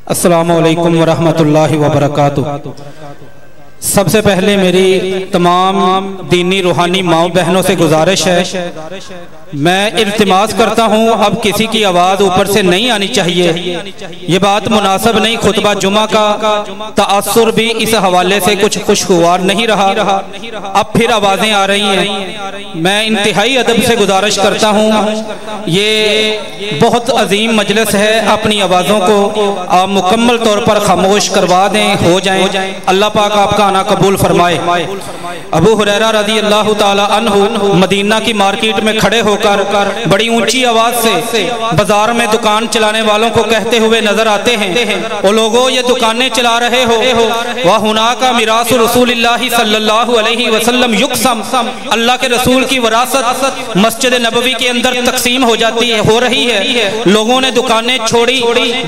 السلام علیکم ورحمۃ اللہ وبرکاتہ۔ سب سے پہلے میری تمام دینی روحانی ماؤں بہنوں سے گزارش ہے، میں التماس کرتا ہوں اب کسی کی آواز اوپر سے نہیں آنی چاہیے، یہ بات مناسب نہیں۔ خطبہ جمعہ کا تاثر بھی اس حوالے سے کچھ خوشگوار نہیں رہا، اب پھر آوازیں آ رہی ہیں۔ میں انتہائی ادب سے گزارش کرتا ہوں، یہ بہت عظیم مجلس ہے، اپنی آوازوں کو آپ مکمل طور پر خاموش کروا دیں، ہو جائیں۔ اللہ پاک آپ کا آنا قبول فرمائے۔ ابو ہریرہ رضی اللہ تعالی عنہ مدینہ کی مارکیٹ میں کھڑے ہو کر بڑی اونچی آواز سے بازار میں دکان چلانے والوں کو کہتے ہوئے نظر آتے ہیں، او لوگوں یہ دکانیں چلا رہے ہو، وَهُنَاكَ مِرَاثُ رسول اللہ صلی اللہ علیہ وسلم یقسم، اللہ کے رسول کی وراثت مسجد نبوی کے اندر تقسیم ہو جاتی ہے، ہو رہی ہے۔ لوگوں نے دکانیں چھوڑی،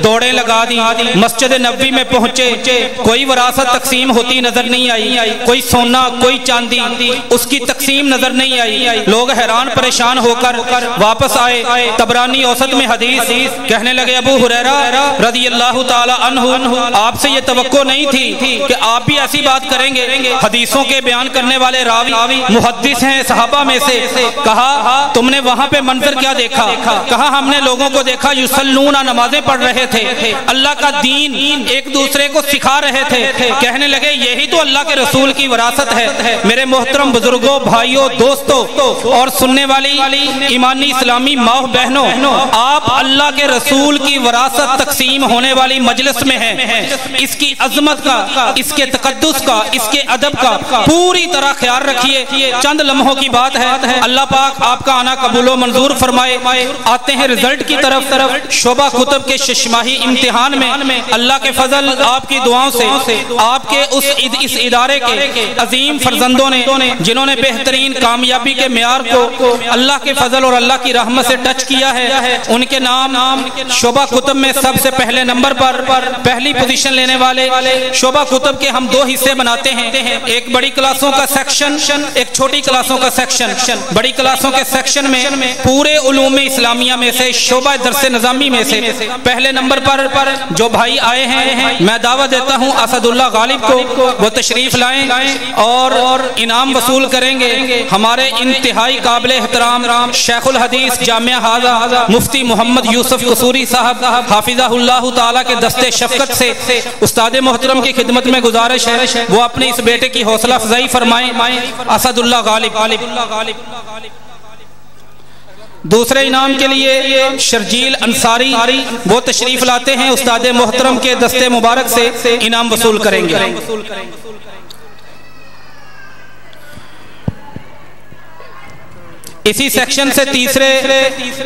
دوڑیں لگا دی، مسجد نبوی میں پہنچے، کوئی وراثت تقسیم ہوتی نظر نہیں آئی، کوئی سونا کوئی چاندی اس کی تقسیم نظر نہیں آئی۔ لوگ حیران پریشان ہو کر واپس آئے۔ طبرانی اوسط میں حدیث کہنے لگے ابو ہریرہ رضی اللہ تعالی عنہ آپ سے یہ توقع نہیں تھی کہ آپ بھی ایسی بات کریں گے۔ حدیثوں کے بیان کرنے والے راوی محدث ہیں صحابہ میں سے۔ کہا تم نے وہاں پہ منظر کیا دیکھا؟ کہا ہم نے لوگوں کو دیکھا یصلون نمازیں پڑھ رہے تھے، اللہ کا دین ایک دوسرے کو سکھا رہے تھے۔ کہنے لگے یہی تو اللہ کے رسول کی وراثت ہے۔ میرے محترم بزرگوں، بھائیوں، دوستوں اور سننے والی ایمانی اسلامی ماں بہنوں، آپ اللہ کے رسول کی وراثت تقسیم ہونے والی مجلس میں ہیں۔ اس کی عظمت کا، اس کے تقدس کا، اس کے ادب کا پوری طرح خیال رکھیے۔ چند لمحوں کی بات ہے، اللہ پاک آپ کا آنا قبول و منظور فرمائے۔ آتے ہیں رزلٹ کی طرف۔ شعبہ کتب کے ششماہی امتحان میں اللہ کے فضل آپ کی دعاؤں سے آپ کے اس ادارے کے عظیم فرزندوں نے جنہوں نے بہترین کامیابی کے معیار کو اللہ کے فضل اور اللہ کی رحمت سے ٹچ کیا ہے، ان کے نام شعبہ کتب میں سب سے پہلے نمبر پر پہلی پوزیشن لینے والے۔ شعبہ کتب کے ہم دو حصے بناتے ہیں، ایک بڑی کلاسوں کا سیکشن، ایک چھوٹی کلاسوں کا سیکشن۔ بڑی کلاسوں کے سیکشن میں پورے علوم اسلامیہ میں سے شعبہ درس نظامی میں سے پہلے نمبر پر جو بھائی آئے ہیں، میں دعوت دیتا ہوں اسد اللہ غالب کو، وہ تشریف لائیں اور انعام وصول کریں گے۔ ہمارے انتہائی قابل احترام شیخ الحدیث جامعہ ہاضہ مفتی محمد یوسف قصوری صاحب حافظہ اللہ تعالیٰ کے دستے شفقت سے استاد محترم کی خدمت میں گزارش ہے وہ اپنے اس بیٹے کی حوصلہ افزائی فرمائیں۔ اسد اللہ غالب۔ دوسرے انعام کے لیے شرجیل انصاری وہ تشریف لاتے ہیں، استاد محترم کے دستے مبارک سے انعام وصول کریں گے۔ اسی سیکشن سے تیسرے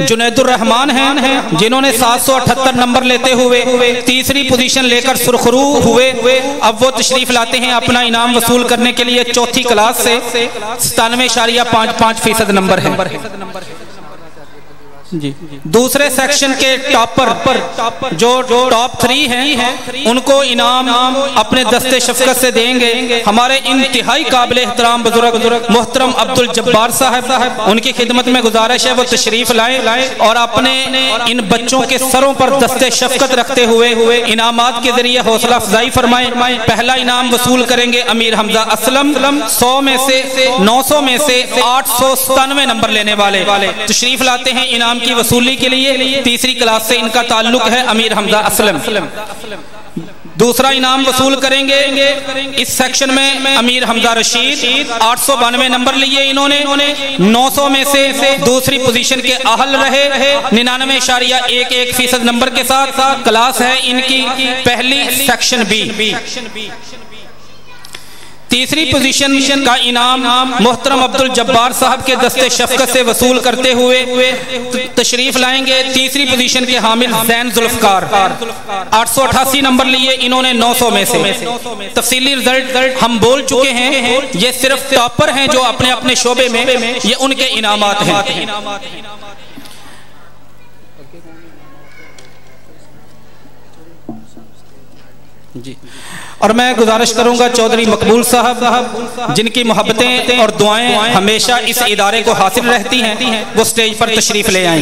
جنید الرحمان ہیں، جنہوں نے 778 نمبر لیتے ہوئے تیسری پوزیشن لے کر سرخرو ہوئے۔ اب وہ تشریف لاتے ہیں اپنا انعام وصول کرنے کے لیے چوتھی کلاس سے 97.55% نمبر ہے۔ جی دوسرے سیکشن کے ٹاپر جو ٹاپ 3 ہیں ان کو انعام اپنے دستے شفقت سے دیں گے۔ ہمارے انتہائی قابل احترام بزرگ محترم عبد الجبار صاحب، ان کی خدمت میں گزارش ہے وہ تشریف لائیں اور اپنے ان بچوں کے سروں پر دستے شفقت رکھتے ہوئے انعامات کے ذریعے حوصلہ افزائی فرمائیں۔ پہلا انعام وصول کریں گے امیر حمزہ اسلم، 100 میں سے 900 میں سے 897 نمبر لینے والے، تشریف لاتے ہیں انعام کی وصولی کے لیے۔ تیسری کلاس سے ان کا تعلق ہے امیر حمزہ اسلم۔ دوسرا انعام وصول کریں گے اس سیکشن میں امیر حمزہ رشید، 892 نمبر لیے انہوں نے، 900 میں سے دوسری پوزیشن کے اہل رہے، 99.11% نمبر کے ساتھ۔ کلاس ہے ان کی پہلی سیکشن بی۔ تیسری پوزیشن کا انعام محترم عبد الجبار صاحب کے دستے شفقت سے وصول کرتے ہوئے تشریف لائیں گے تیسری پوزیشن کے حامل زین ذوالفقار، 888 نمبر لیے انہوں نے 900 میں سے۔ تفصیلی رزلٹ ہم بول چکے ہیں، یہ صرف ٹاپر ہیں جو اپنے اپنے شعبے میں، یہ ان کے انعامات ہیں۔ جی اور میں گزارش کروں گا چودھری مقبول صاحب جن کی محبتیں اور دعائیں ہمیشہ اس ادارے کو حاصل رہتی ہیں، وہ سٹیج پر تشریف لے آئیں۔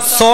100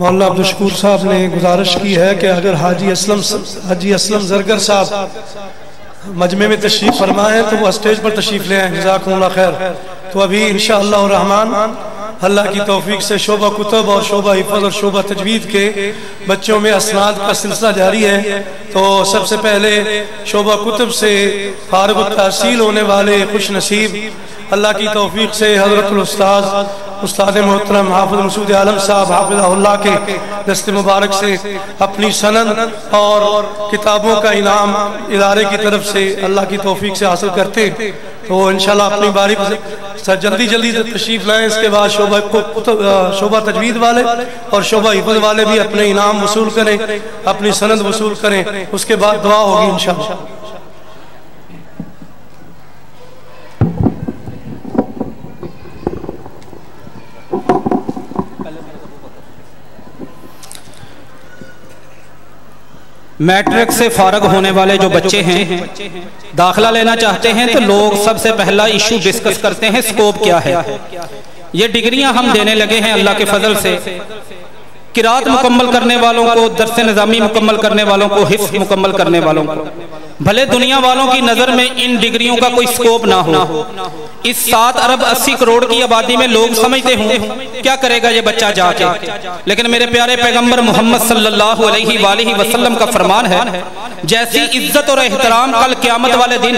مولانا عبدالشکور صاحب نے گزارش کی ہے کہ اگر حاجی اسلم زرگر صاحب مجمع میں تشریف فرما ہے تو وہ اسٹیج پر تشریف لے آئیں، جزاکم اللہ خیر۔ تو ابھی انشاءاللہ الرحمن اللہ کی توفیق سے شعبہ کتب اور شعبہ حفظ اور شعبہ تجوید کے بچوں میں اسناد کا سلسلہ جاری ہے۔ تو سب سے پہلے شعبہ کتب سے فارغ التحصیل ہونے والے خوش نصیب اللہ کی توفیق سے حضرت استاد محترم حافظ مسعود عالم صاحب حافظہ اللہ کے دست مبارک سے اپنی سند اور کتابوں کا انعام ادارے کی طرف سے اللہ کی توفیق سے حاصل کرتے، تو انشاءاللہ اپنی باری سے جلدی تشریف لائیں۔ اس کے بعد شعبہ تجوید والے اور شعبہ حفظ والے بھی اپنے انعام وصول کریں، اپنی سند وصول کریں، اس کے بعد دعا ہوگی انشاءاللہ۔ میٹرک سے فارغ ہونے والے جو بچے ہیں داخلہ لینا چاہتے ہیں تو لوگ سب سے پہلا ایشو ڈسکس کرتے ہیں سکوپ کیا ہے۔ یہ ڈگریاں ہم دینے لگے ہیں اللہ کے فضل سے، قرات مکمل کرنے والوں کو، درس نظامی مکمل کرنے والوں کو، حفظ مکمل کرنے والوں کو، بھلے دنیا والوں کی نظر میں ان ڈگریوں کا کوئی سکوپ نہ ہو۔ اس 7 ارب 80 کروڑ کی آبادی میں لوگ سمجھتے ہوں کیا کرے گا یہ بچہ جا کے، لیکن میرے پیارے پیغمبر محمد صلی اللہ علیہ وآلہ وسلم کا فرمان ہے جیسی عزت اور احترام کل قیامت والے دن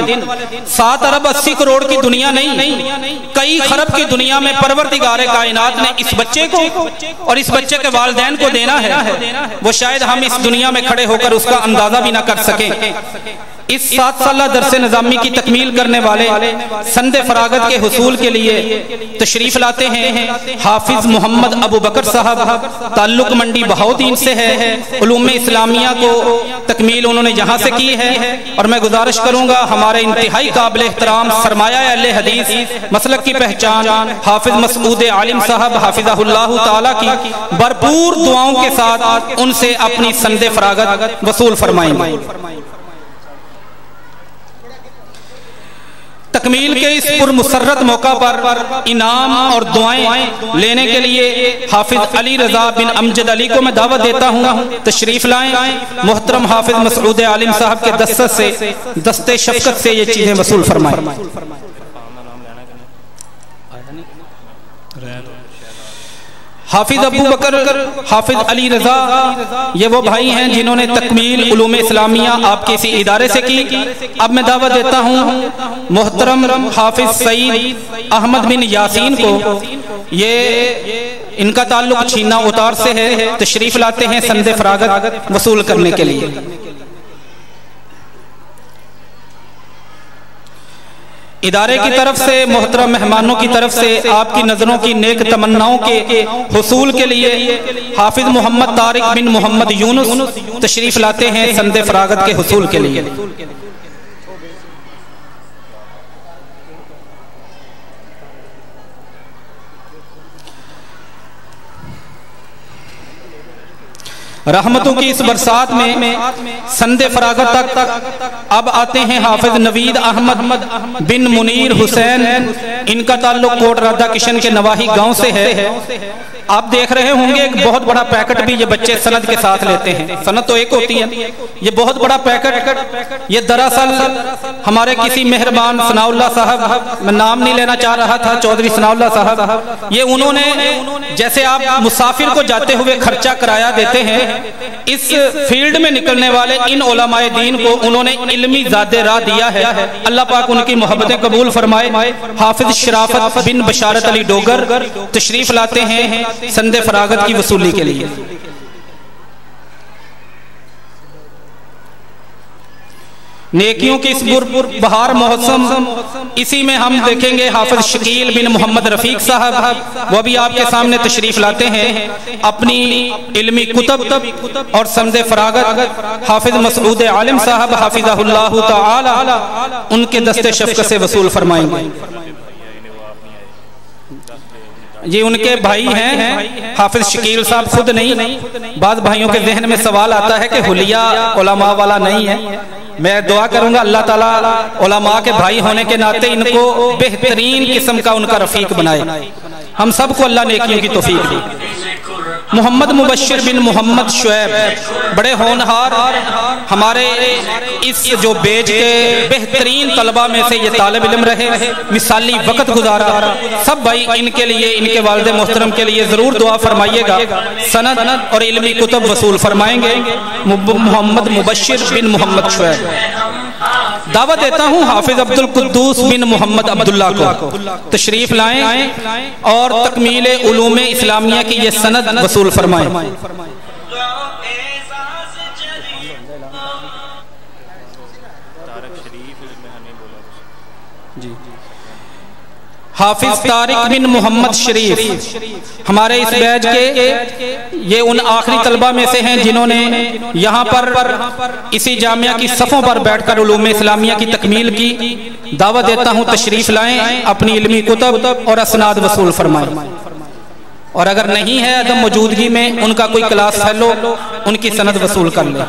7 ارب 80 کروڑ کی دنیا نہیں، کئی خرب کی دنیا میں پروردگار کائنات نے اس بچے کو اور اس بچے کے والدین کو دینا ہے، وہ شاید ہم اس دنیا میں کھڑے ہو کر اس کا اندازہ بھی نہ کر سکیں۔ اس 7 سالہ درس نظامی کی تکمیل کرنے والے سند فراغت کے حصول کے لیے تشریف لاتے ہیں حافظ محمد ابو بکر صاحب، تعلق منڈی بہاؤدین سے ہے، علوم اسلامیہ کو تکمیل انہوں نے یہاں سے کی ہے، اور میں گزارش کروں گا ہمارے انتہائی قابل احترام سرمایہ اہل حدیث مسلک کی پہچان حافظ مسعود عالم صاحب حافظہ اللہ تعالیٰ کی بھرپور دعاؤں کے ساتھ ان سے اپنی سند فراغت وصول فرمائیں گے۔ تکمیل کے اس پرمسرت موقع پر انعام اور دعائیں لینے کے لیے حافظ علی رضا بن امجد علی کو میں دعوت دیتا ہوں، تشریف لائیں، محترم حافظ مسعود عالم صاحب کے دست سے دست شفقت سے یہ چیزیں وصول فرمائیں۔ حافظ ابو بکر، حافظ علی رضا، یہ وہ بھائی ہیں جنہوں نے تکمیل علوم اسلامیہ آپ کے اسی ادارے سے کی۔ اب میں دعوت دیتا ہوں محترم حافظ سعید احمد بن یاسین کو، یہ ان کا تعلق چھینا اتار سے ہے، تشریف لاتے ہیں سند فراغت وصول کرنے کے لیے۔ ادارے کی طرف سے محترم مہمانوں کی طرف سے آپ کی نظروں کی نیک تمناؤں کے حصول کے لیے حافظ محمد طارق بن محمد یونس تشریف لاتے ہیں سند فراغت کے حصول کے لیے۔ رحمتوں کی اس برسات میں سند فراغت تک اب آتے ہیں حافظ نوید احمد بن منیر حسین، ان کا تعلق کوٹ رادھا کشن کے نواحی گاؤں سے ہے۔ آپ دیکھ رہے ہوں گے ایک بہت بڑا پیکٹ بھی یہ بچے سند کے ساتھ لیتے ہیں، سند تو ایک ہوتی ہے، یہ بہت بڑا پیکٹ یہ دراصل ہمارے کسی مہربان ثناء اللہ صاحب، میں نام نہیں لینا چاہ رہا تھا، چودھری ثناء اللہ صاحب، یہ انہوں نے جیسے آپ مسافر کو جاتے ہوئے خرچہ کرایہ دیتے ہیں، اس فیلڈ میں نکلنے والے ان علماء دین کو انہوں نے علمی زادِ راہ دیا ہے، اللہ پاک ان کی محبتیں قبول فرمائے۔ حافظ شرافت بن بشارت علی ڈوگر تشریف لاتے ہیں سند فراغت کی وصولی کے لیے۔ نیکیوں کی اس بہار موسم، اسی میں ہم دیکھیں گے حافظ شکیل بن محمد رفیق صاحب، وہ بھی آپ کے سامنے تشریف لاتے ہیں، اپنی علمی کتب اور سند فراغت حافظ مسعود عالم صاحب حافظہ اللہ تعالی ان کے دست شفقت سے وصول فرمائیں گے۔ یہ ان کے بھائی ہیں، حافظ شکیل صاحب خود نہیں، بعض بھائیوں کے ذہن میں سوال آتا ہے کہ حلیہ علماء والا نہیں ہے، میں دعا کروں گا اللہ تعالیٰ علماء کے بھائی ہونے کے ناطے ان کو بہترین قسم کا ان کا رفیق بنائے، ہم سب کو اللہ نیکیوں کی توفیق دے۔ محمد مبشر بن محمد شعیب بڑے ہونہار ہمارے اس جو بیچ کے بہترین طلبہ میں سے یہ طالب علم رہے، مثالی وقت گزارا۔ سب بھائی ان کے لیے، ان کے والد محترم کے لیے ضرور دعا فرمائیے گا، سند اور علمی کتب وصول فرمائیں گے۔ محمد مبشر بن محمد شعیب۔ دعوت دیتا ہوں حافظ عبد القدوس بن محمد عبداللہ کو تشریف لائیں اور تکمیل علوم اسلامیہ کی یہ سند وصول فرمائیں۔ حافظ طارق بن محمد شریف ہمارے اس بیچ کے یہ ان آخری طلبہ میں سے ہیں جنہوں نے یہاں پر اسی جامعہ کی صفوں پر بیٹھ کر علوم اسلامیہ کی تکمیل کی۔ دعوت دیتا ہوں تشریف لائیں، اپنی علمی کتب اور اسناد وصول فرمائیں، اور اگر نہیں ہے عدم موجودگی میں ان کا کوئی کلاس فیلو ان کی سند وصول کر لیں۔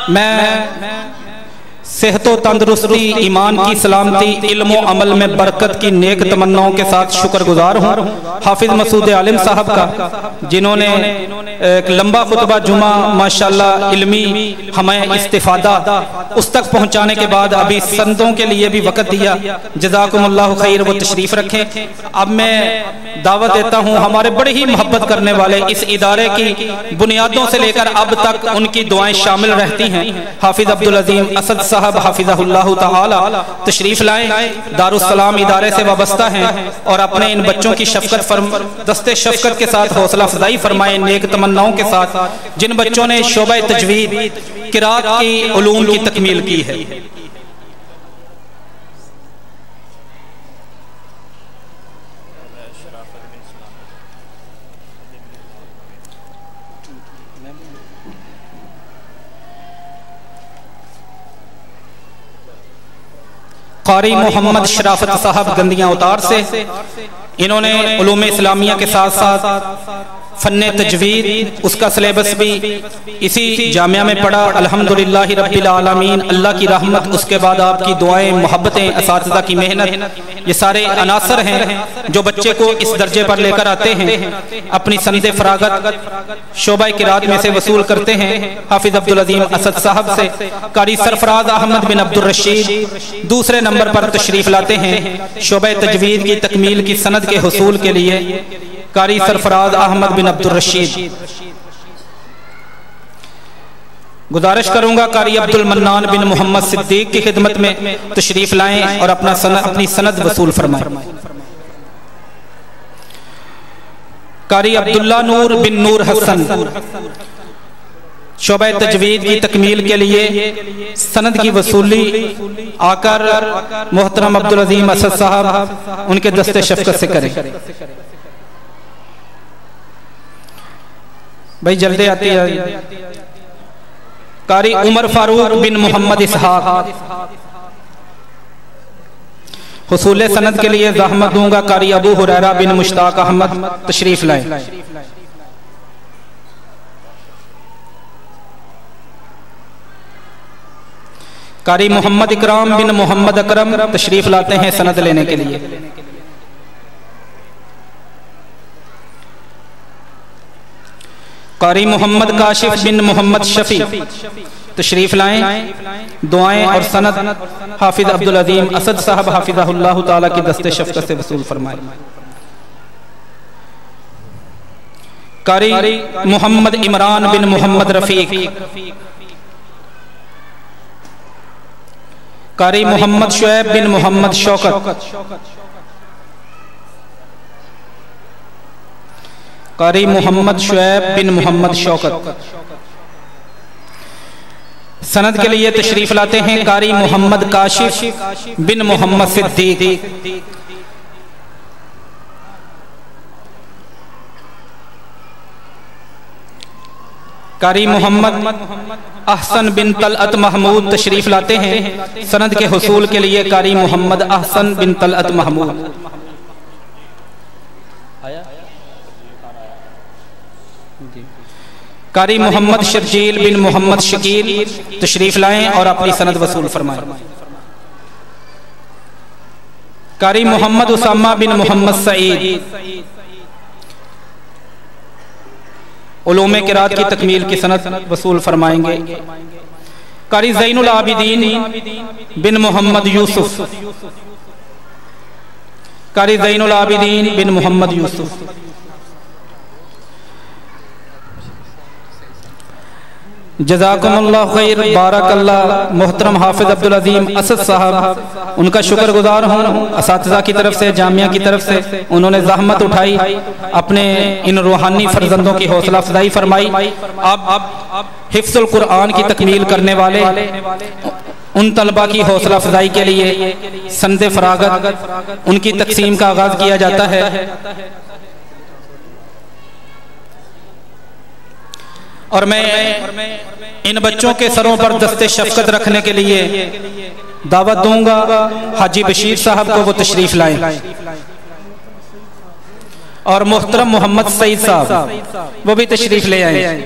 میں صحت و تندرستی، ایمان کی سلامتی، علم و عمل میں برکت کی نیک تمناؤں کے ساتھ شکر گزار ہوں حافظ مسعود عالم صاحب کا، جنہوں نے ایک لمبا خطبہ جمعہ ماشاءاللہ علمی ہمیں استفادہ اس تک پہنچانے کے بعد ابھی سندوں کے لیے بھی وقت دیا۔ جزاکم اللہ خیر، وہ تشریف رکھیں۔ اب میں دعوت دیتا ہوں ہمارے بڑے ہی محبت کرنے والے اس ادارے کی بنیادوں سے لے کر اب تک ان کی دعائیں شامل رہتی ہیں، حافظ عبدالعظیم اسد صاحب حافظہ اللہ تعالی تشریف لائیں، دارالسلام ادارے سے وابستہ ہیں، اور اپنے ان بچوں کی دست شفقت کے ساتھ حوصلہ افزائی فرمائیں نیک تمناؤں کے ساتھ، جن بچوں نے شعبہ تجوید، قرات کی علوم کی تکمیل کی ہے۔ قاری محمد شرافت صاحب گندیاں اتار سے، انہوں نے علوم اسلامیہ کے ساتھ ساتھ فن تجوید اس کا سلیبس بھی اسی جامعہ میں پڑھا، الحمدللہ رب العالمین، اللہ کی رحمت، اس کے بعد آپ کی دعائیں، محبتیں، اساتذہ کی محنت، یہ سارے عناصر ہیں جو بچے کو اس درجے پر لے کر آتے ہیں۔ اپنی سند فراغت شعبہ قرات میں سے وصول کرتے ہیں حافظ عبدالعظیم اسد صاحب سے۔ قاری سرفراز احمد بن عبدالرشید دوسرے نمبر پر تشریف لاتے ہیں شعبہ تجوید کی تکمیل کی سند کے حصول کے لیے، قاری سرفراز احمد بن عبدالرشید۔ گزارش کروں گا قاری عبدالمنان بن محمد صدیق کی خدمت میں تشریف لائیں اور اپنی سند وصول فرمائیں۔ قاری عبداللہ نور بن نور حسن شعبہ تجوید کی تکمیل کے لیے سند کی وصولی آ کر محترم عبدالعظیم اسد صاحب ان کے دست شفقت سے کریں۔ بھائی جلدی آتی ہے۔ قاری عمر فاروق بن محمد اسحاق حصول سند کے لیے زحمت دوں گا قاری ابو ہریرہ بن مشتاق احمد تشریف لائیں۔ قاری محمد اکرام بن محمد اکرم تشریف لاتے ہیں سند لینے کے لیے۔ قاری محمد کاشف بن محمد شفیع تشریف لائیں، دعائیں اور سند حافظ عبدالعظیم اسد صاحب حافظہ اللہ تعالیٰ کی دست شفقت سے وصول فرمائیں۔ قاری محمد عمران بن محمد رفیق، قاری محمد شعیب بن محمد شوکت، قاری محمد شعیب بن محمد شوکت سند کے لیے تشریف لاتے ہیں قاری محمد کاشف بن محمد صدیق، قاری محمد احسن بن طلعت محمود تشریف لاتے ہیں سند کے حصول کے لیے۔ قاری محمد احسن بن طلعت محمود، قاری محمد شرجیل بن محمد شکیل تشریف لائیں اور اپنی سند وصول فرمائیں۔ قاری محمد اسامہ بن محمد سعید علوم قرات کی تکمیل کی سند وصول فرمائیں گے۔ قاری زین العابدین بن محمد یوسف، قاری زین العابدین بن محمد یوسف۔ جزاکم اللہ خیر، بارک اللہ۔ محترم حافظ عبدالعظیم اسد صاحب، ان کا شکر گزار ہوں، اساتذہ کی طرف سے، جامعہ کی طرف سے انہوں نے زحمت اٹھائی، اپنے ان روحانی فرزندوں کی حوصلہ افزائی فرمائی۔ اب حفظ القرآن کی تکمیل کرنے والے ان طلبہ کی حوصلہ افزائی کے لیے سند فراغت ان کی تقسیم کا آغاز کیا جاتا ہے۔ اور میں ان بچوں کے سروں پر دست شفقت رکھنے کے لیے دعوت دوں گا حاجی بشیر صاحب کو، وہ تشریف لائیں، اور محترم محمد سعید صاحب وہ بھی تشریف لے آئیں۔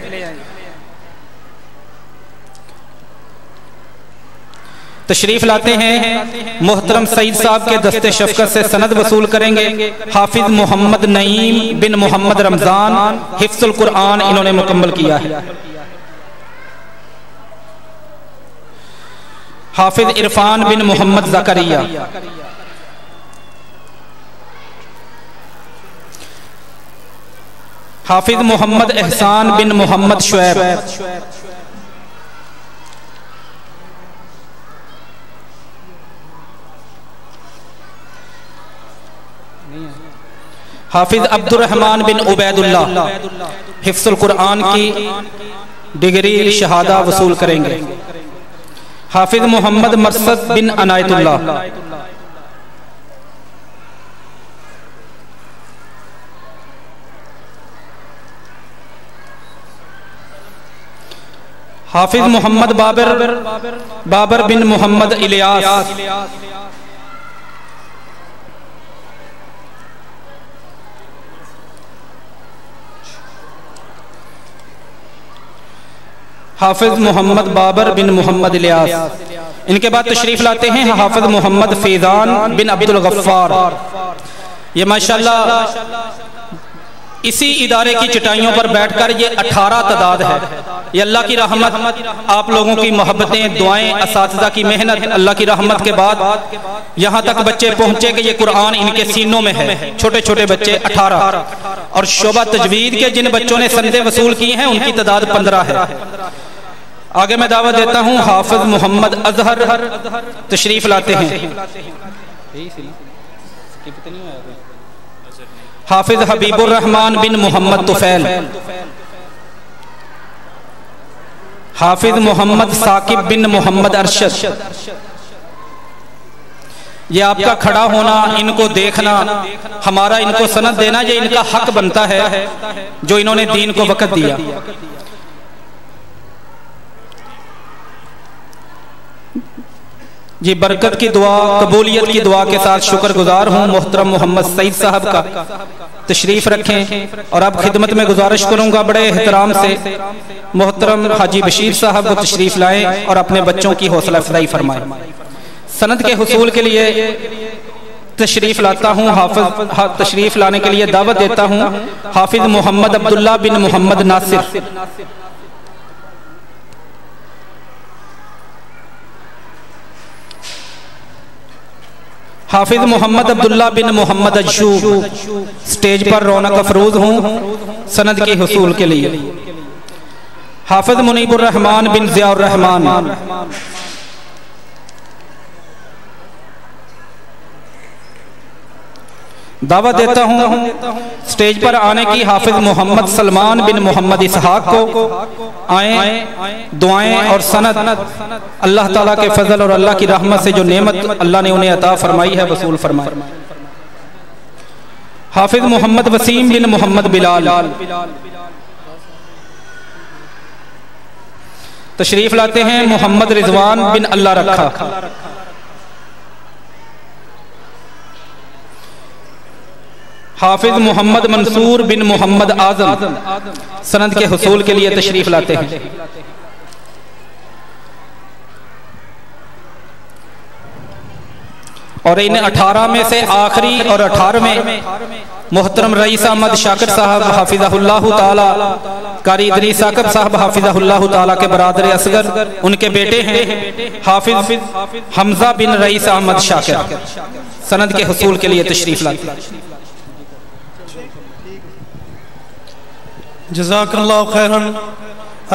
تشریف لاتے ہیں، محترم سعید صاحب کے دست شفقت سے سند وصول کریں گے۔ حافظ محمد نعیم بن محمد رمضان، حفظ القرآن انہوں نے مکمل کیا ہے۔ حافظ عرفان بن محمد زکریہ، حافظ محمد احسان بن محمد شعیب، حافظ عبد الرحمن بن عبید اللہ، حفظ القرآن کی ڈگری شہادہ وصول کریں گے۔ حافظ محمد مرصد بن عنایت اللہ، حافظ محمد بابر بن محمد الیاس، حافظ محمد بابر بن محمد الیاس۔ ان کے بعد تشریف لاتے ہیں حافظ محمد فیضان بن عبد الغفار۔ یہ ماشاءاللہ اسی ادارے کی چٹائیوں پر بیٹھ کر یہ 18 تعداد ہے۔ یہ اللہ کی رحمت، آپ لوگوں کی محبتیں، دعائیں، اساتذہ کی محنت، اللہ کی رحمت کے بعد یہاں تک بچے پہنچے کہ یہ قرآن ان کے سینوں میں ہے۔ چھوٹے چھوٹے بچے 18، اور شعبہ تجوید کے جن بچوں نے سندیں وصول کی ہیں ان کی تعداد 15 ہے۔ آگے میں دعوت دیتا ہوں حافظ محمد اظہر، تشریف لاتے ہیں۔ حافظ حبیب الرحمن بن محمد طفیل، حافظ محمد ثاقب بن محمد ارشد۔ یہ آپ کا کھڑا ہونا، ان کو دیکھنا، ہمارا ان کو سند دینا، یہ ان کا حق بنتا ہے جو انہوں نے دین کو وقت دیا۔ جی برکت کی دعا، قبولیت کی دعا کے ساتھ شکر گزار ہوں محترم محمد سعید صاحب کا، تشریف رکھیں۔ اور اب خدمت میں گزارش کروں گا بڑے احترام سے محترم حاجی بشیر صاحب کو تشریف لائیں اور اپنے بچوں کی حوصلہ افزائی فرمائیں۔ سند کے حصول کے لیے تشریف لاتا ہوں، تشریف لانے کے لیے دعوت دیتا ہوں حافظ محمد عبداللہ بن محمد ناصر، حافظ محمد عبداللہ بن محمد اجشوب، سٹیج پر رونق افروز ہوں سند کے حصول کے لیے۔ حافظ منیب الرحمن بن ضیاء الرحمن، دعوت دیتا ہوں سٹیج پر آنے کی حافظ محمد سلمان بن محمد اسحاق کو، آئیں، دعائیں اور سند اللہ تعالیٰ کے فضل اور اللہ کی رحمت سے جو نعمت اللہ نے انہیں عطا فرمائی ہے وصول فرمائے۔ حافظ محمد وسیم بن محمد بلال، تشریف لاتے ہیں محمد رضوان بن اللہ رکھا، حافظ محمد منصور بن محمد اعظم سند کے حصول کے لیے تشریف لاتے ہیں۔ اور انہیں 18 میں سے آخری اور 18ویں محترم رئیس احمد شاکر صاحب حافظہ اللہ تعالی، قاری ادریس ثاقب صاحب حافظہ اللہ تعالی کے برادر اصغر، ان کے بیٹے ہیں حافظ حمزہ بن رئیس احمد شاکر، سند کے حصول کے لیے تشریف لاتے ہیں۔ جزاک اللہ خیراً۔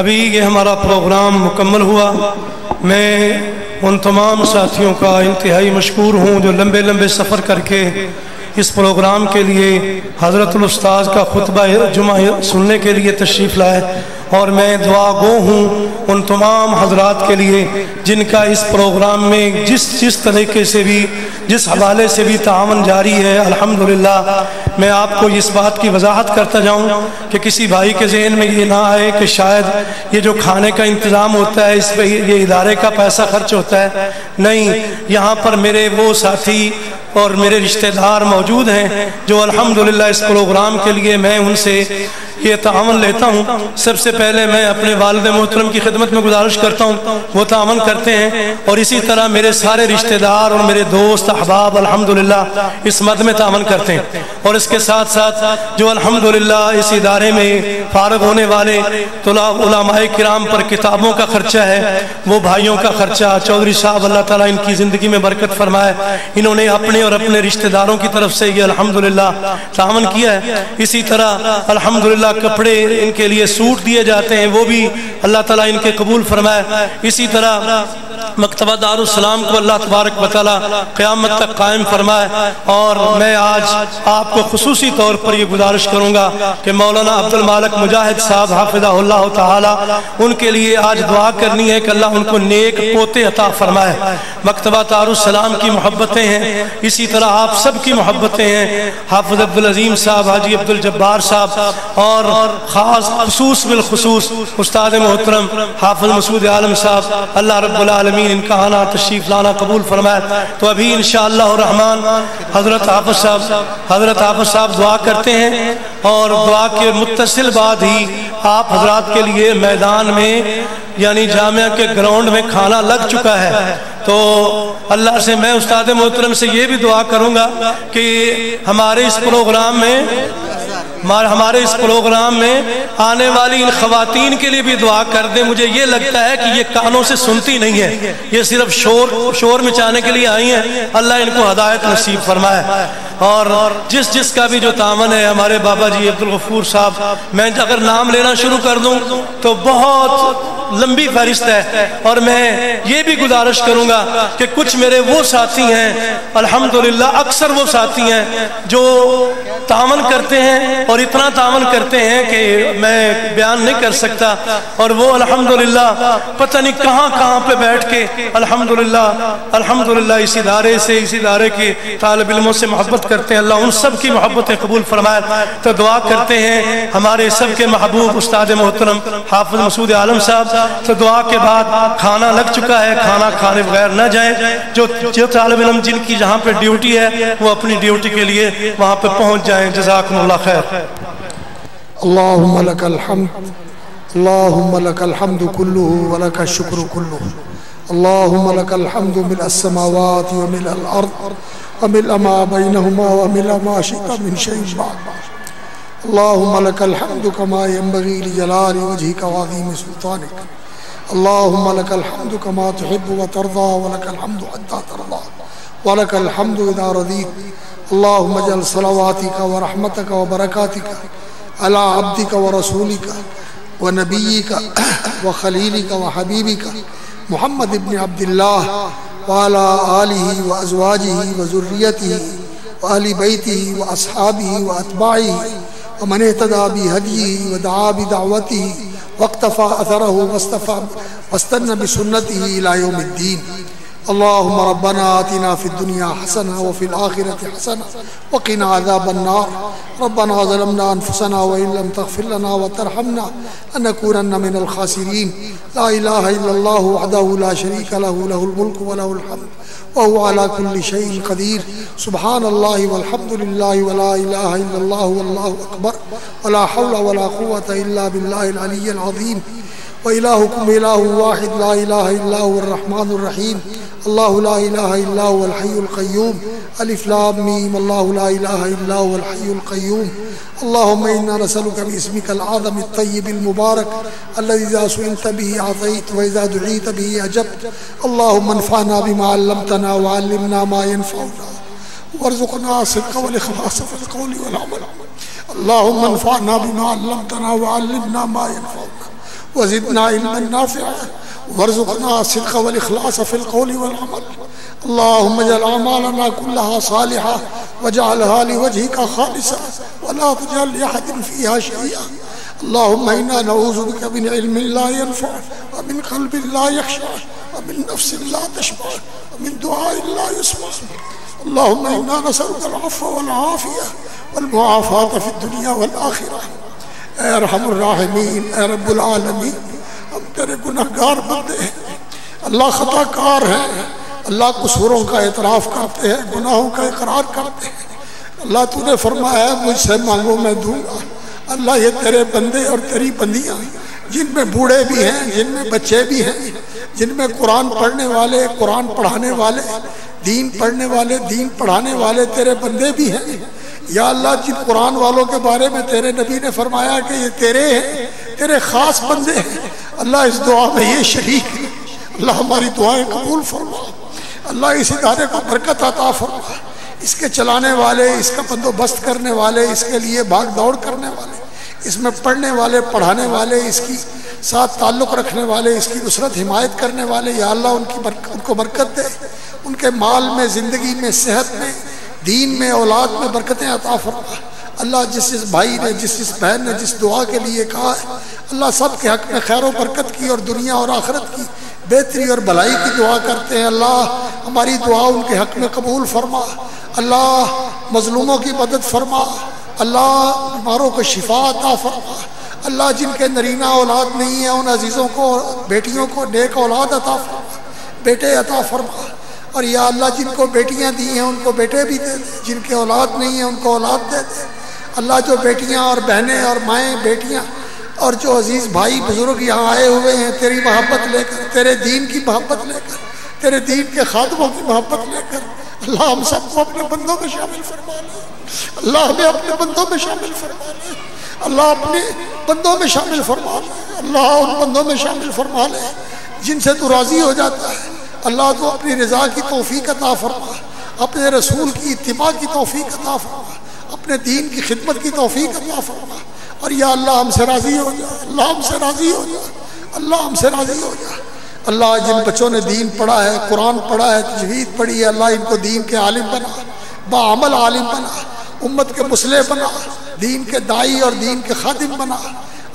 ابھی یہ ہمارا پروگرام مکمل ہوا۔ میں ان تمام ساتھیوں کا انتہائی مشکور ہوں جو لمبے لمبے سفر کر کے اس پروگرام کے لیے حضرت الاستاذ کا خطبہ جمعہ سننے کے لیے تشریف لائے، اور میں دعا گو ہوں ان تمام حضرات کے لیے جن کا اس پروگرام میں جس طریقے سے بھی، جس حوالے سے بھی تعاون جاری ہے۔ الحمدللہ میں آپ کو اس بات کی وضاحت کرتا جاؤں کہ کسی بھائی کے ذہن میں یہ نہ آئے کہ شاید یہ جو کھانے کا انتظام ہوتا ہے اس پہ یہ ادارے کا پیسہ خرچ ہوتا ہے۔ نہیں، یہاں پر میرے وہ ساتھی اور میرے رشتہ دار موجود ہیں جو الحمدللہ اس پروگرام کے لیے میں ان سے یہ تعاون لیتا ہوں۔ سب سے پہلے میں اپنے والد محترم کی خدمت میں گزارش کرتا ہوں، وہ تعاون کرتے ہیں، اور اسی طرح میرے سارے رشتہ دار اور میرے دوست احباب الحمدللہ اس مد میں تعاون کرتے ہیں۔ اور اس کے ساتھ ساتھ جو الحمدللہ اس ادارے میں فارغ ہونے والے علماء کرام پر کتابوں کا خرچہ ہے، وہ بھائیوں کا خرچہ چودھری صاحب اللہ تعالیٰ ان کی زندگی میں برکت فرمائے، انہوں نے اپنے اور اپنے رشتہ داروں کی طرف سے یہ الحمدللہ تعاون کیا ہے۔ اسی طرح الحمدللہ کپڑے ان کے لیے سوٹ دیے جاتے ہیں، وہ بھی اللہ تعالیٰ ان کے قبول فرمائے۔ اسی طرح مکتبہ دارالسلام کو اللہ تبارک و تعالیٰ قیامت تک قائم فرمائے۔ اور میں آج آپ کو خصوصی طور پر یہ گزارش کروں گا کہ مولانا عبد المالک مجاہد صاحب حافظہ اللہ تعالیٰ، ان کے لیے آج دعا کرنی ہے کہ اللہ ان کو نیک پوتے عطا فرمائے۔ مکتبہ دارالسلام کی محبتیں ہیں، اسی طرح آپ سب کی محبتیں ہیں۔ حافظ عبدالعظیم صاحب، حاجی عبدالجبار صاحب، اور خاص خصوص بالخصوص استاد محترم حافظ مسعود عالم صاحب، اللہ رب العالمین ان کا آنا تشریف لانا قبول فرمائے۔ تو ابھی انشاءاللہ الرحمن حضرت حافظ صاحب دعا کرتے ہیں، اور دعا کے متصل بعد ہی آپ حضرات کے لیے میدان میں یعنی جامعہ کے گراؤنڈ میں کھانا لگ چکا ہے۔ تو اللہ سے میں استاد محترم سے یہ بھی دعا کروں گا کہ ہمارے اس پروگرام میں آنے والی ان خواتین کے لیے بھی دعا کر دیں۔ مجھے یہ لگتا ہے کہ یہ کانوں سے سنتی نہیں ہے، یہ صرف شور مچانے کے لیے آئی ہیں۔ اللہ ان کو ہدایت نصیب فرمائے۔ اور جس کا بھی جو تعاون ہے، ہمارے بابا جی عبدالغفور صاحب، میں اگر نام لینا شروع کر دوں تو بہت لمبی فہرست ہے، اور میں یہ بھی گزارش کروں گا کہ کچھ میرے وہ ساتھی ہیں الحمدللہ، اکثر وہ ساتھی ہیں جو تعاون کرتے ہیں، اور اتنا تعاون کرتے ہیں کہ میں بیان نہیں کر سکتا، اور وہ الحمدللہ پتہ نہیں کہاں پہ بیٹھ کے الحمدللہ اس ادارے کے طالب علموں سے محبت کرتے ہیں۔ اللہ ان سب کی محبتیں قبول فرمائے۔ تو دعا کرتے ہیں ہمارے سب کے محبوب استاد محترم حافظ مسعود عالم صاحب۔ تو دعا کے بعد کھانا لگ چکا ہے، کھانا کھانے بغیر نہ جائیں۔ جو طالب علم جن کی جہاں پہ ڈیوٹی ہے وہ اپنی ڈیوٹی کے لیے وہاں پہ پہنچ جائیں۔ جزاکم اللہ خیر۔ اللہم لک الحمد، اللہم لک الحمد کلہ ولک الشکر کلہ، اللہم لک الحمد ملء السماوات وملء الارض وملء ما بینہما وملء ما شئت من شیء بعد، اللہم لک الحمد کما ینبغی لجلال وجہک وعظیم سلطانک، اللہم لک الحمد کما تحب وترضى ولک الحمد حتی ترضى ولک الحمد اذا رضیت، اللہم اجعل صلواتک ورحمتک وبرکاتک على عبدك ورسولك ونبيك وخليلك وحبيبك محمد بن عبد الله وعلى آله وأزواجه وذريته وأهل بيته وأصحابه وأتباعه ومن اهتدى بهديه ودعا بدعوته واقتفى أثره واستنى بسنته إلى يوم الدين. اللهم ربنا آتنا في الدنيا حسنة وفي الآخرة حسنة وقنا عذاب النار. ربنا ظلمنا أنفسنا وإن لم تغفر لنا وترحمنا لنكونن من الخاسرين. لا إله إلا الله وحده لا شريك له، له الملك وله الحمد وهو على كل شيء قدير. سبحان الله والحمد لله ولا إله إلا الله والله أكبر ولا حول ولا قوة إلا بالله العلي العظيم. وإلهكم إله واحد لا إله إلا هو الرحمن الرحيم. الله لا إله إلا هو الحي القيوم. ألف لام ميم. الله لا إله إلا هو الحي القيوم. اللهم إنا نسألك باسمك العظم الطيب المبارك الذي إذا سئلت به عطيت وإذا دعيت به أجبت. اللهم انفعنا بما علمتنا وعلمنا ما ينفعنا وارزقنا الصدق والإخلاص في القول والعمل. اللهم انفعنا بما علمتنا وعلمنا ما ينفعنا وزدنا علما نافعا وارزقنا الصدق والإخلاص في القول والعمل. اللهم اجعل أعمالنا كلها صالحة واجعلها لوجهك خالصة ولا تجعل لأحد فيها شيئا. اللهم إنا نعوذ بك من علم لا ينفع ومن قلب لا يخشع ومن نفس لا تشبع ومن دعاء لا يسمع. اللهم إنا نسألك العفو والعافية والمعافاة في الدنيا والآخرة. اے ارحم الراحمین، اے رب العالمین، ہم تیرے گناہگار بندے ہیں، اللہ خطا کار ہیں، اللہ قصوروں کا اعتراف کرتے ہیں، گناہوں کا اقرار کرتے ہیں۔ اللہ تو نے فرمایا ہے مجھ سے مانگو میں دوں گا۔ اللہ یہ تیرے بندے اور تیری بندیاں جن میں بوڑھے بھی ہیں، جن میں بچے بھی ہیں، جن میں قرآن پڑھنے والے، قرآن پڑھانے والے، دین پڑھنے والے، دین پڑھانے والے تیرے بندے بھی ہیں۔ یا اللہ جن قرآن والوں کے بارے میں تیرے نبی نے فرمایا کہ یہ تیرے ہیں، تیرے خاص بندے ہیں، اللہ اس دعا میں یہ شریک ہے۔ اللہ ہماری دعائیں قبول فرما، اللہ اس ادارے کو برکت عطا فرما، اس کے چلانے والے، اس کا بندوبست کرنے والے، اس کے لیے بھاگ دوڑ کرنے والے، اس میں پڑھنے والے، پڑھانے والے، اس کی ساتھ تعلق رکھنے والے، اس کی نصرت حمایت کرنے والے، یا اللہ ان کو برکت دے، ان کے مال میں، زندگی میں، صحت میں، دین میں، اولاد میں برکتیں عطا فرما۔ اللہ جس بھائی نے، جس بہن نے جس دعا کے لیے کہا ہے، اللہ سب کے حق میں خیر و برکت کی اور دنیا اور آخرت کی بہتری اور بھلائی کی دعا کرتے ہیں۔ اللہ ہماری دعا ان کے حق میں قبول فرما، اللہ مظلوموں کی مدد فرما، اللہ بیماروں کو شفا عطا فرما، اللہ جن کے نرینہ اولاد نہیں ہے ان عزیزوں کو، بیٹیوں کو نیک اولاد عطا فرما، بیٹے عطا فرما، اور یا اللہ جن کو بیٹیاں دی ہیں ان کو بیٹے بھی دے دے، جن کے اولاد نہیں ہیں ان کو اولاد دے دے۔ اللہ جو بیٹیاں اور بہنیں اور مائیں، بیٹیاں اور جو عزیز بھائی بزرگ یہاں آئے ہوئے ہیں تیری محبت لے کر، تیرے دین کی محبت لے کر، تیرے دین کے خادموں کی محبت لے کر، اللہ ہم سب کو اپنے بندوں میں شامل فرما لے، اللہ ہمیں اپنے بندوں میں شامل فرما لے، اللہ اپنے بندوں میں شامل فرما لے، اللہ ان بندوں میں شامل فرما لے جن سے تو راضی ہو جاتا ہے۔ اللہ تو اپنی رضا کی توفیق عطا فرما، اپنے رسول کی اتباع کی توفیق عطا فرما، اپنے دین کی خدمت کی توفیق عطا فرما، اور یا اللہ ہم سے راضی ہو جا، اللہ ہم سے راضی ہو جا، اللہ ہم سے راضی ہو جا۔ اللہ جن بچوں نے دین پڑھا ہے، قرآن پڑھا ہے، تجوید پڑھی ہے، اللہ ان کو دین کے عالم بنا، باعمل عالم بنا، امت کے مصلح بنا، دین کے داعی اور دین کے خادم بنا۔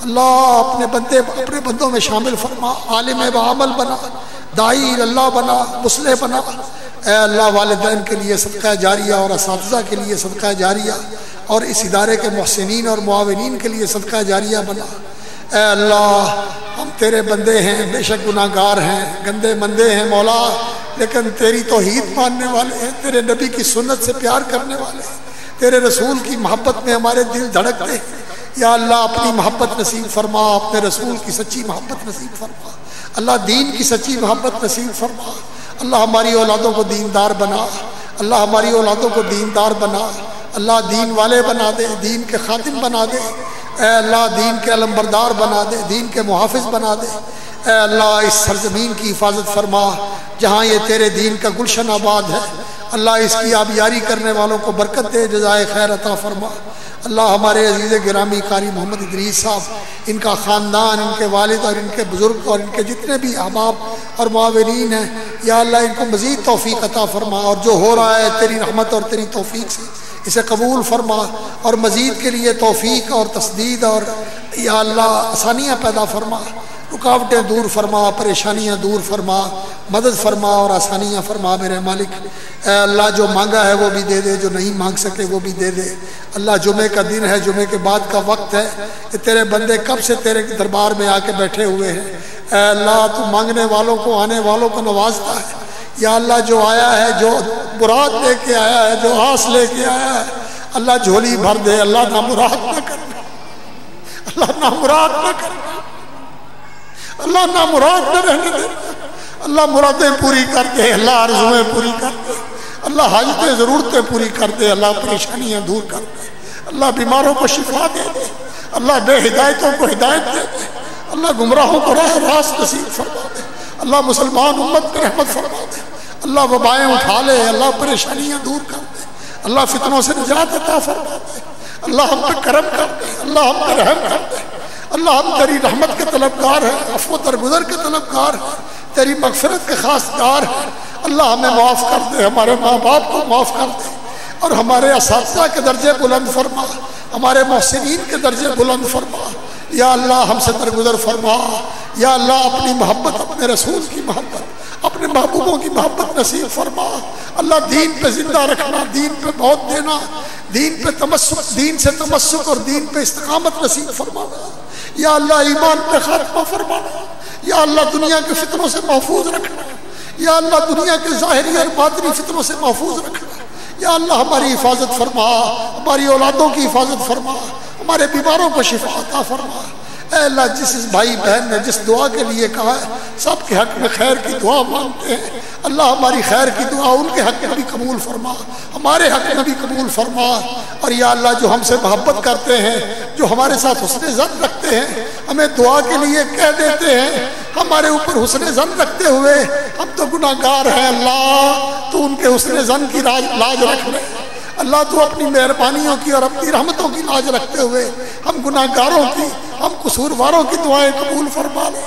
اللہ اپنے بندوں میں شامل فرما، عالم باعمل بنا، داعی اللہ بنا، مصلح بنا۔ اے اللہ والدین کے لیے صدقہ جاریہ اور اساتذہ کے لیے صدقہ جاریہ اور اس ادارے کے محسنین اور معاونین کے لیے صدقہ جاریہ بنا۔ اے اللہ ہم تیرے بندے ہیں، بے شک گناہ گار ہیں، گندے مندے ہیں مولا، لیکن تیری توحید ماننے والے ہیں، تیرے نبی کی سنت سے پیار کرنے والے ہیں، تیرے رسول کی محبت میں ہمارے دل دھڑکتے ہیں۔ یا اللہ اپنی محبت نصیب فرما، اپنے رسول کی سچی محبت نصیب فرما، اللہ دین کی سچی محبت نصیب فرما۔ اللہ ہماری اولادوں کو دیندار بنا، اللہ ہماری اولادوں کو دیندار بنا، اللہ دین والے بنا دے، دین کے خادم بنا دے، اے اللہ دین کے علمبردار بنا دے، دین کے محافظ بنا دے۔ اے اللہ اس سرزمین کی حفاظت فرما جہاں یہ تیرے دین کا گلشن آباد ہے، اللہ اس کی آبیاری کرنے والوں کو برکت دے، جزائے خیر عطا فرما۔ اللہ ہمارے عزیز گرامی قاری محمد ادریس صاحب، ان کا خاندان، ان کے والد اور ان کے بزرگ اور ان کے جتنے بھی احباب اور معاونین ہیں، یا اللہ ان کو مزید توفیق عطا فرما، اور جو ہو رہا ہے تیری رحمت اور تیری توفیق سے اسے قبول فرما، اور مزید کے لیے توفیق اور تسدید اور یا اللہ آسانیاں پیدا فرما، رکاوٹیں دور فرما، پریشانیاں دور فرما، مدد فرما اور آسانیاں فرما میرے مالک۔ اے اللہ جو مانگا ہے وہ بھی دے دے، جو نہیں مانگ سکے وہ بھی دے دے۔ اللہ جمعے کا دن ہے، جمعے کے بعد کا وقت ہے، کہ تیرے بندے کب سے تیرے دربار میں آ کے بیٹھے ہوئے ہیں۔ اے اللہ تو مانگنے والوں کو، آنے والوں کو نوازتا ہے، یا اللہ جو آیا ہے، جو مراد لے کے آیا ہے، جو آس لے کے آیا ہے، اللہ جھولی بھر دے، اللہ نہ مراد نہ کرنا، اللہ نہ مراد نہ کرنا، اللہ نہ مراد نہ رہنے دے، اللہ مرادیں پوری کر دے، اللہ آرزویں پوری کر دے، اللہ حاجتیں ضرورتیں پوری کر دے، اللہ پریشانیاں دور کر دے، اللہ بیماروں کو شفا دے دے، اللہ بے ہدایتوں کو ہدایت دے دے، اللہ گمراہوں کو راہ راست نصیب فرما دے، اللہ مسلمان امت پہ رحمت فرما دے، اللہ وبائیں اٹھا لے، اللہ پریشانیاں دور کر دے، اللہ فتنوں سے نجات عطا فرما دے، اللہ ہم پہ کرم کر دے، اللہ ہم پہ رحم کر دے، اللہ ہم تیری رحمت کے طلبگار ہیں، عفو درگزر کے طلبگار ہیں، تیری مغفرت کے خواستگار ہیں، اللہ ہمیں معاف کر دے، ہمارے ماں باپ کو معاف کر دے، اور ہمارے اساتذہ کے درجے بلند فرما، ہمارے محسنین کے درجے بلند فرما، یا اللہ ہم سے درگزر فرما، یا اللہ اپنی محبت، اپنے رسول کی محبت، اپنے محبوبوں کی محبت نصیب فرما، اللہ دین پہ زندہ رکھنا، دین پہ موت دینا، دین پہ تمسک، دین سے تمسک اور دین پہ استقامت نصیب فرمانا، یا اللہ ایمان پہ خاتمہ فرمانا، یا اللہ دنیا کے فتنوں سے محفوظ رکھنا، یا اللہ دنیا کے ظاہری اور باطنی فتنوں سے محفوظ رکھنا، یا اللہ ہماری حفاظت فرما، ہماری اولادوں کی حفاظت فرما، ہمارے بیماروں کو شفا عطا فرما، اے اللہ جس بھائی بہن نے جس دعا کے لیے کہا ہے سب کے حق میں خیر کی دعا مانگتے ہیں، اللہ ہماری خیر کی دعا ان کے حق میں بھی قبول فرما، ہمارے حق میں بھی قبول فرما، اور یا اللہ جو ہم سے محبت کرتے ہیں، جو ہمارے ساتھ حسن ظن رکھتے ہیں، ہمیں دعا کے لیے کہہ دیتے ہیں، ہمارے اوپر حسن ظن رکھتے ہوئے ہم تو گناہ گار ہیں، اللہ تو ان کے حسن ظن کی لاج رکھ لے، اللہ تو اپنی مہربانیوں کی اور اپنی رحمتوں کی لاج رکھتے ہوئے ہم گناہ گاروں کی، ہم قصورواروں کی دعائیں قبول فرما لے،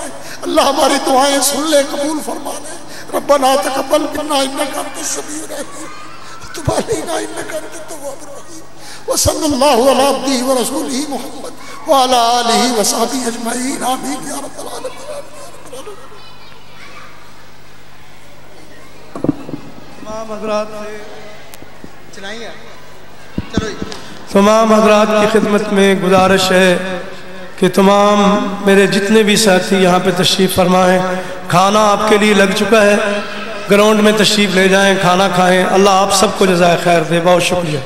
اللہ ہماری دعائیں سن لے، قبول فرما لے، ربنا تقبل منا انک انت السمیع العلیم وتب علینا انک انت التواب الرحیم، وصلی اللہ علی عبدہ ورسولہ محمد وعلی آلہ وصحبہ اجمعین، آمین یا رب العالمین۔ تمام حضرات تمام حضرات کی خدمت میں گزارش ہے کہ تمام میرے جتنے بھی ساتھی یہاں پہ تشریف فرمائیں، کھانا آپ کے لیے لگ چکا ہے، گراؤنڈ میں تشریف لے جائیں، کھانا کھائیں، اللہ آپ سب کو جزائے خیر دے، بہت شکریہ۔